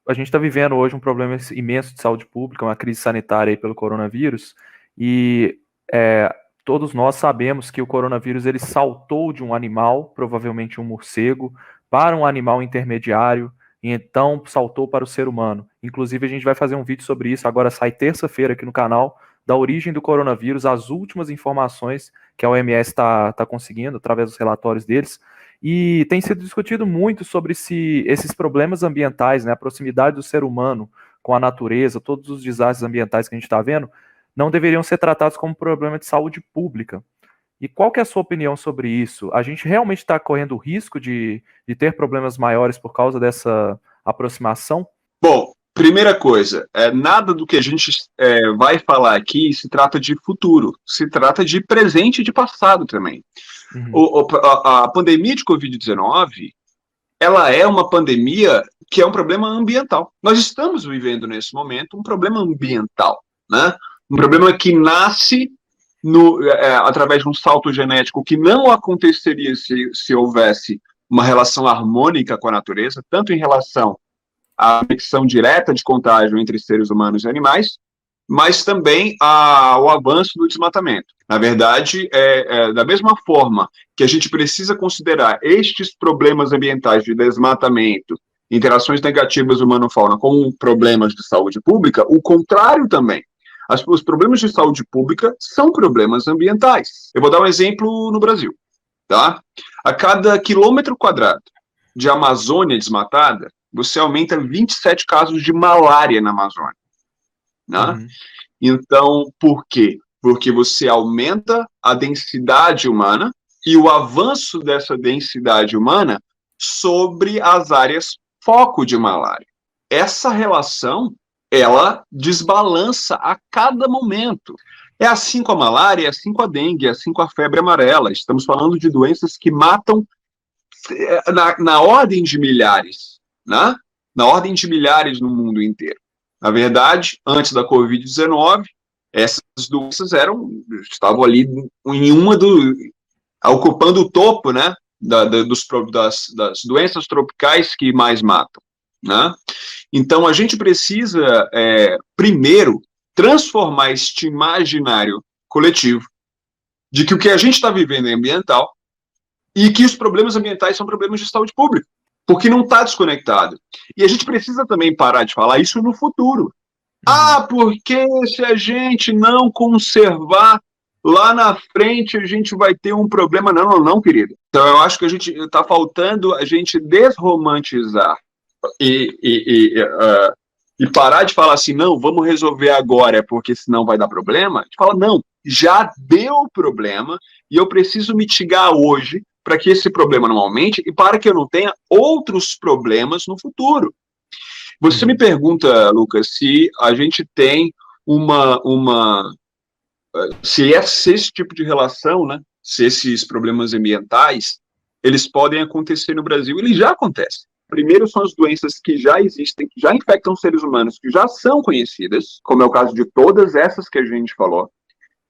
a gente está vivendo hoje um problema imenso de saúde pública, uma crise sanitária aí pelo coronavírus, e é, todos nós sabemos que o coronavírus ele saltou de um animal, provavelmente um morcego, para um animal intermediário, e então saltou para o ser humano. Inclusive, a gente vai fazer um vídeo sobre isso, agora sai terça-feira aqui no canal, da origem do coronavírus, as últimas informações que a OMS está conseguindo, através dos relatórios deles, e tem sido discutido muito sobre se esses problemas ambientais, né, a proximidade do ser humano com a natureza, todos os desastres ambientais que a gente está vendo, não deveriam ser tratados como problema de saúde pública. E qual que é a sua opinião sobre isso? A gente realmente está correndo o risco de ter problemas maiores por causa dessa aproximação? Bom, primeira coisa, nada do que a gente vai falar aqui se trata de futuro, se trata de presente e de passado também. Uhum. A pandemia de Covid-19, ela é uma pandemia que é um problema ambiental. Nós estamos vivendo nesse momento um problema ambiental, né? Um problema que nasce através de um salto genético que não aconteceria se houvesse uma relação harmônica com a natureza, tanto em relação à conexão direta de contágio entre seres humanos e animais, mas também ao avanço do desmatamento. Na verdade, da mesma forma que a gente precisa considerar estes problemas ambientais de desmatamento, interações negativas humano-fauna como problemas de saúde pública, o contrário também. Os problemas de saúde pública são problemas ambientais. Eu vou dar um exemplo no Brasil. Tá? A cada quilômetro quadrado de Amazônia desmatada, você aumenta 27 casos de malária na Amazônia. Né? Uhum. Então, por quê? Porque você aumenta a densidade humana e o avanço dessa densidade humana sobre as áreas foco de malária. Essa relação, ela desbalança a cada momento. É assim com a malária, é assim com a dengue, é assim com a febre amarela. Estamos falando de doenças que matam na ordem de milhares, né? Na ordem de milhares no mundo inteiro. Na verdade, antes da Covid-19, essas doenças estavam ali ocupando o topo, né, das doenças tropicais que mais matam, né? Então, a gente precisa, primeiro, transformar este imaginário coletivo de que o que a gente está vivendo é ambiental e que os problemas ambientais são problemas de saúde pública, porque não está desconectado. E a gente precisa também parar de falar isso no futuro. Ah, porque se a gente não conservar, lá na frente a gente vai ter um problema. Não, não, não, querido. Então eu acho que a gente está faltando a gente desromantizar e parar de falar assim, não, vamos resolver agora, porque senão vai dar problema. A gente fala, não, já deu problema e eu preciso mitigar hoje para que esse problema não aumente e para que eu não tenha outros problemas no futuro. Você me pergunta, Lucas, se a gente tem se esse tipo de relação, né, se esses problemas ambientais, eles podem acontecer no Brasil. Eles já acontecem. Primeiro são as doenças que já existem, que já infectam seres humanos, que já são conhecidas, como é o caso de todas essas que a gente falou,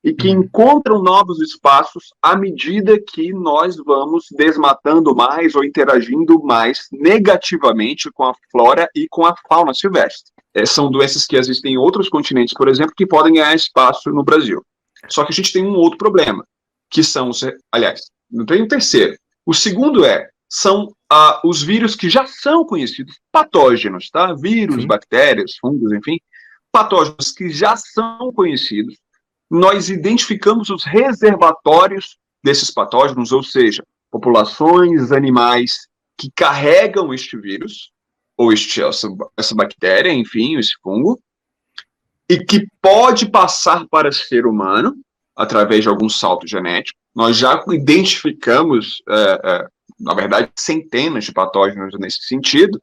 e que encontram novos espaços à medida que nós vamos desmatando mais ou interagindo mais negativamente com a flora e com a fauna silvestre. São doenças que existem em outros continentes, por exemplo, que podem ganhar espaço no Brasil. Só que a gente tem um outro problema, que são aliás, não tem um terceiro. O segundo são os vírus que já são conhecidos, patógenos, tá? Vírus, bactérias, fungos, enfim, patógenos que já são conhecidos. Nós identificamos os reservatórios desses patógenos, ou seja, populações animais que carregam este vírus, ou essa bactéria, enfim, esse fungo, e que pode passar para ser humano através de algum salto genético. Nós já identificamos, na verdade, centenas de patógenos nesse sentido.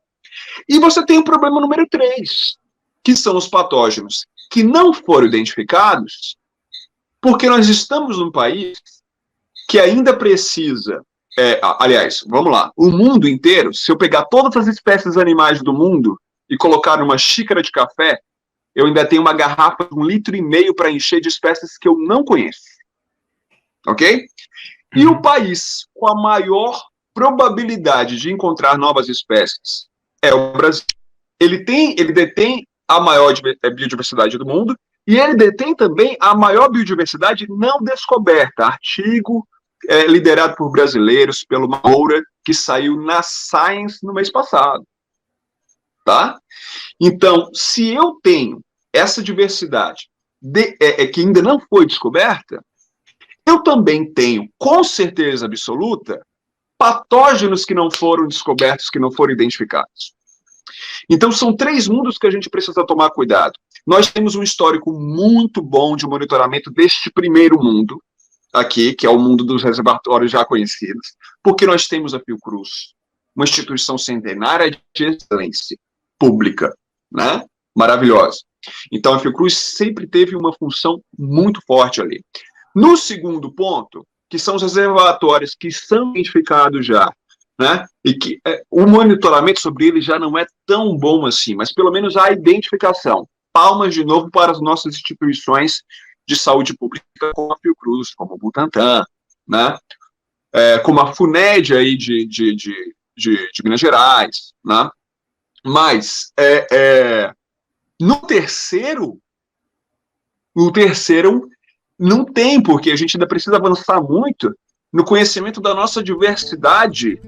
E você tem o problema número 3, que são os patógenos que não foram identificados, porque nós estamos num país que ainda precisa, aliás, vamos lá, o mundo inteiro, se eu pegar todas as espécies animais do mundo e colocar numa xícara de café, eu ainda tenho uma garrafa de 1,5 litro para encher de espécies que eu não conheço. Ok? E o país com a maior probabilidade de encontrar novas espécies é o Brasil. ele detém a maior biodiversidade do mundo e ele detém também a maior biodiversidade não descoberta. Artigo liderado por brasileiros, pelo Moura, que saiu na Science no mês passado. Tá? Então, se eu tenho essa diversidade que ainda não foi descoberta, eu também tenho, com certeza absoluta, patógenos que não foram descobertos, que não foram identificados. Então, são 3 mundos que a gente precisa tomar cuidado. Nós temos um histórico muito bom de monitoramento deste primeiro mundo, aqui, que é o mundo dos reservatórios já conhecidos, porque nós temos a Fiocruz, uma instituição centenária de excelência pública, né? Maravilhosa. Então, a Fiocruz sempre teve uma função muito forte ali. No segundo ponto, que são os reservatórios que são identificados já, né? E que o monitoramento sobre eles já não é tão bom assim, mas pelo menos a identificação. Palmas de novo para as nossas instituições de saúde pública, como a Fiocruz, como o Butantan, né? Como a FUNED aí de Minas Gerais, né? Mas no terceiro não tem, porque a gente ainda precisa avançar muito no conhecimento da nossa diversidade